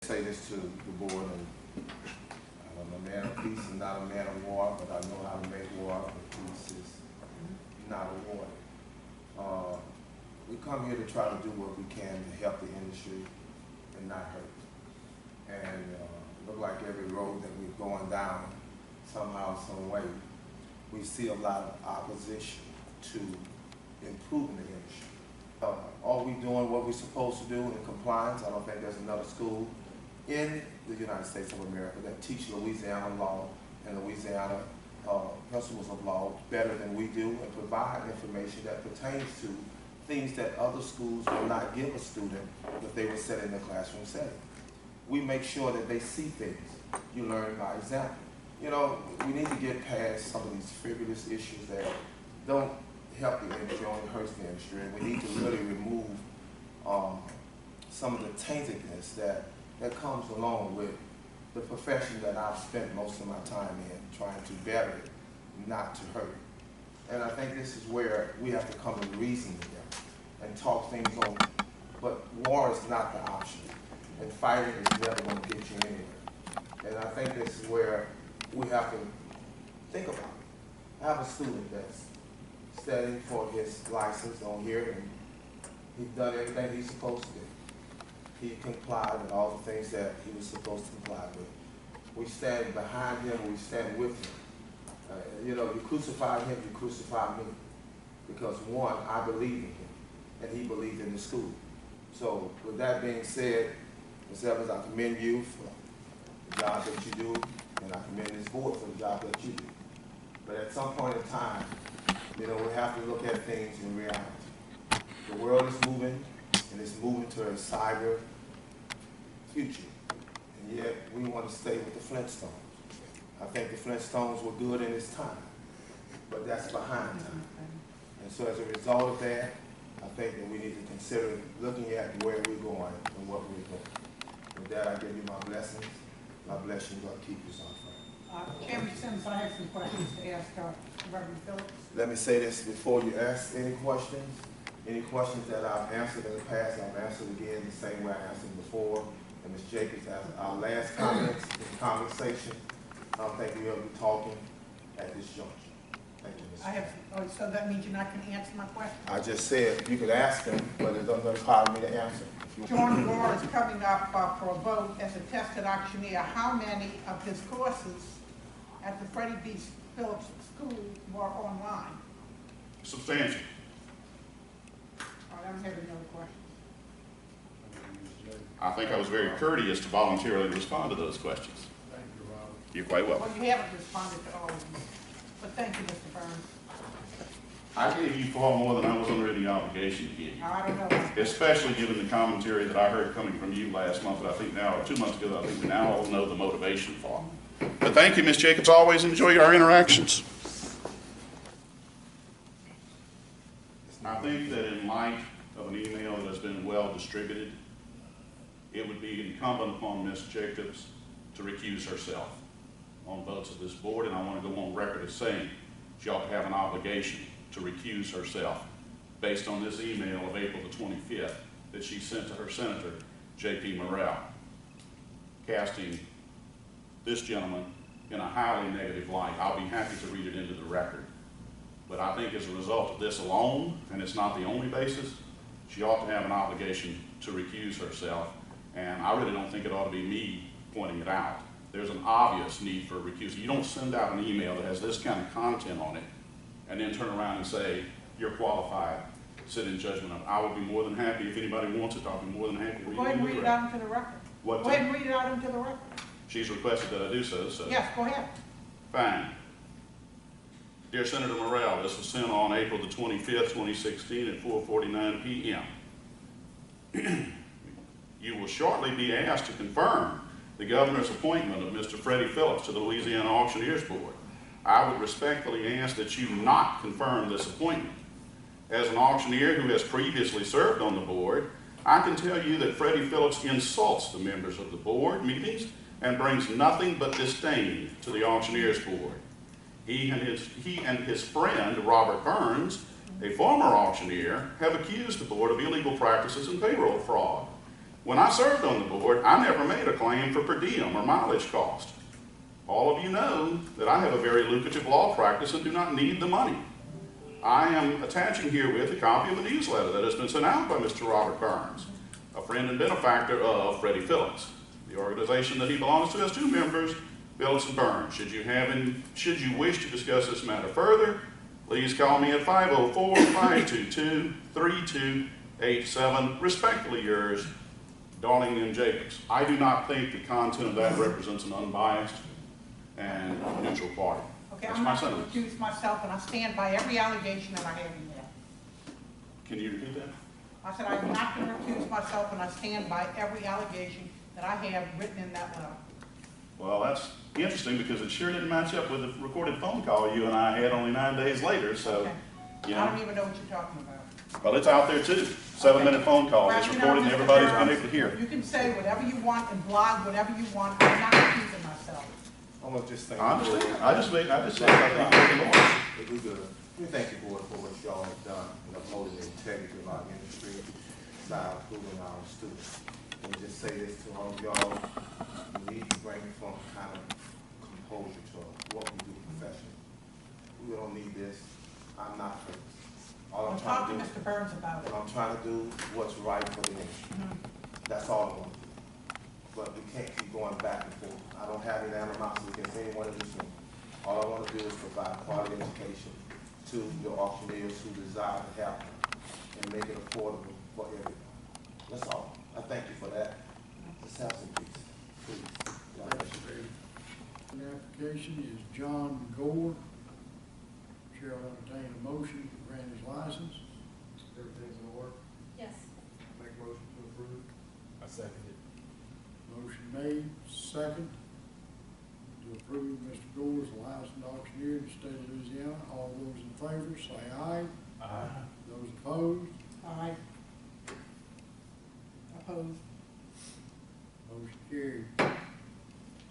Say this to the board, and I'm a man of peace and not a man of war, but I know how to make war, but peace is not a war. We come here to try to do what we can to help the industry and not hurt. And look like every road that we're going down, somehow, some way, we see a lot of opposition to improving the industry. Are we doing what we're supposed to do in compliance? I don't think there's another school in the United States of America that teach Louisiana law and Louisiana principles of law better than we do, and provide information that pertains to things that other schools will not give a student if they were set in the classroom setting. We make sure that they see things. You learn by example. You know, we need to get past some of these frivolous issues that don't help the industry, only hurts the industry, and we need to really remove some of the taintedness that comes along with the profession that I've spent most of my time in, trying to better it, not to hurt it. And I think this is where we have to come to reason together and talk things over. But war is not the option, and fighting is never going to get you anywhere. And I think this is where we have to think about it. I have a student that's studying for his license on here, and he's done everything he's supposed to do. He complied with all the things that he was supposed to comply with. We stand behind him, we stand with him. You know, you crucify him, you crucify me. Because one, I believe in him, and he believed in the school. So with that being said, Ms. Evans, I commend you for the job that you do, and I commend this board for the job that you do. But at some point in time, you know, we have to look at things in reality. The world is moving, and it's moving to a cyber future. And yet, we want to stay with the Flintstones. I think the Flintstones were good in its time, but that's behind time. And so as a result of that, I think that we need to consider looking at where we're going and what we're doing. With that, I give you my blessings. God bless you. God keep you, son. Chairman Sims, I have some questions to ask Reverend Phillips. Let me say this before you ask any questions. Any questions that I've answered in the past, I've answered again the same way I answered before. And Ms. Jacobs, as our last comments, this conversation, I don't think we'll be talking at this juncture. Thank you, Ms. So that means you're not going to answer my question? I just said you could ask them, but it doesn't require me to answer. John Gore is coming up for a vote as a tested auctioneer. How many of his courses at the Freddie B. Phillips School were online? Substantial. I don't have any other questions. I think I was very courteous to voluntarily respond to those questions. Thank you, Robert. You're quite welcome. Well, you haven't responded to all of them, but thank you, Mr. Burns. I gave you far more than I was under any obligation to give you, I don't know. especially given the commentary that I heard coming from you last month, but I think now, or 2 months ago, I think we now all know the motivation for it. But thank you, Ms. Jacobs. Always enjoy our interactions. I think that in light of an email that has been well distributed, it would be incumbent upon Ms. Jacobs to recuse herself on votes of this board, and I want to go on record as saying she ought to have an obligation to recuse herself based on this email of April the 25th that she sent to her Senator, J.P. Morrell, casting this gentleman in a highly negative light. I'll be happy to read it into the record. But I think as a result of this alone, and it's not the only basis, she ought to have an obligation to recuse herself. And I really don't think it ought to be me pointing it out. There's an obvious need for a recusal. You don't send out an email that has this kind of content on it and then turn around and say, you're qualified to sit in judgment of it. I would be more than happy, if anybody wants it, I'll be more than happy to read it. Go ahead and read it out into the record. What? Go ahead and read it out into the record. She's requested that I do so. Yes, go ahead. Fine. Dear Senator Morrell, this was sent on April the 25th, 2016 at 4:49 p.m. You will shortly be asked to confirm the governor's appointment of Mr. Freddie Phillips to the Louisiana Auctioneers Board. I would respectfully ask that you not confirm this appointment. As an auctioneer who has previously served on the board, I can tell you that Freddie Phillips insults the members of the board meetings and brings nothing but disdain to the Auctioneers Board. He and his friend, Robert Burns, a former auctioneer, have accused the board of illegal practices and payroll fraud. When I served on the board, I never made a claim for per diem or mileage cost. All of you know that I have a very lucrative law practice and do not need the money. I am attaching herewith a copy of a newsletter that has been sent out by Mr. Robert Burns, a friend and benefactor of Freddie Phillips. The organization that he belongs to has 2 members, Phillips and Burns. Should you wish to discuss this matter further, please call me at 504-522-3287. Respectfully yours, Darling M. Jacobs. I do not think the content of that represents an unbiased and neutral party. Okay, That's I'm my not going to sentence. recuse myself, and I stand by every allegation that I have in there. Can you repeat that? I said I'm not going to recuse myself, and I stand by every allegation that I have written in that letter. Well, that's interesting because it sure didn't match up with the recorded phone call you and I had only 9 days later, so, Okay. you I don't know. even know what you're talking about. Well, it's out there too. 7-minute phone call. It's Well, you know, recorded and Mr. everybody's Burns, been able to hear it. You can say whatever you want and blog whatever you want. I'm not recusing myself. I'm gonna just thank. I the board. understand. I just said I think you're the Lord. If we good, we thank the board for what y'all have done in upholding the integrity of our industry, by improving our students. And just say this to all of y'all, we need to bring some kind of composure to what we do professionally. We don't need this. I'm not for this. All I'm Well, talk to trying to do, Mr. Burns about it. I'm trying to do what's right for the industry. That's all I want to do. But we can't keep going back and forth. I don't have any animosity against anyone in this room. All I want to do is provide quality education to the auctioneers who desire to have them and make it affordable for everyone. That's all. I thank you for that. Let's have some peace, please. God bless you. The application is John Gore. Chair will entertain a motion to grant his license. Everything's in order. Yes. Make a motion to approve. I second it. Motion made, second, to approve Mr. Gore's licensed auctioneer in the state of Louisiana. All those in favor say aye. Aye. Those opposed, Aye. Opposed. motion carried.